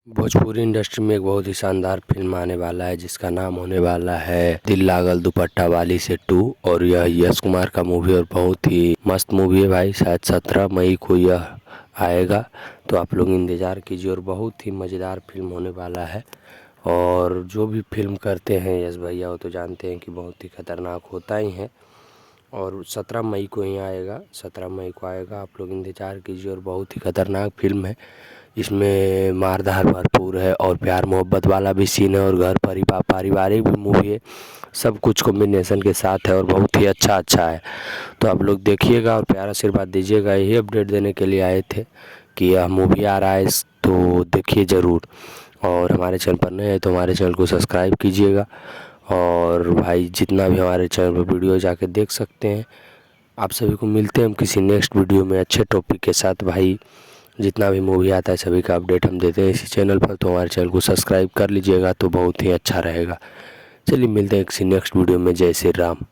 Bhojpuri industry में एक बहुत ही शानदार फिल्म आने वाला है जिसका नाम होने वाला है दिल लागल दुपट्टा वाली से 2। और यह यश कुमार का मूवी और बहुत ही मस्त मूवी है भाई। शायद 17 मई को यह आएगा, तो आप लोग इंतज़ार कीजिए। और बहुत ही मज़ेदार फिल्म होने वाला है। और जो भी फिल्म करते हैं यश भैया वो तो जानते हैं कि बहुत ही खतरनाक होता ही है। और 17 मई को ही आएगा, 17 मई को आएगा, आप लोग इंतज़ार कीजिए। और बहुत ही खतरनाक फिल्म है, इसमें मारधार भरपूर है और प्यार मोहब्बत वाला भी सीन है और घर पारिवारिक भी मूवी है। सब कुछ कॉम्बिनेशन के साथ है और बहुत ही अच्छा है। तो आप लोग देखिएगा और प्यारा आशीर्वाद दीजिएगा। यही अपडेट देने के लिए आए थे कि यह मूवी आ रहा है, तो देखिए ज़रूर। और हमारे चैनल पर नए हैं तो हमारे चैनल को सब्सक्राइब कीजिएगा। और भाई जितना भी हमारे चैनल पर वीडियो जाके देख सकते हैं। आप सभी को मिलते हैं हम किसी नेक्स्ट वीडियो में अच्छे टॉपिक के साथ। भाई जितना भी मूवी आता है सभी का अपडेट हम देते हैं इसी चैनल पर, तो हमारे चैनल को सब्सक्राइब कर लीजिएगा तो बहुत ही अच्छा रहेगा। चलिए मिलते हैं किसी नेक्स्ट वीडियो में। जय श्री राम।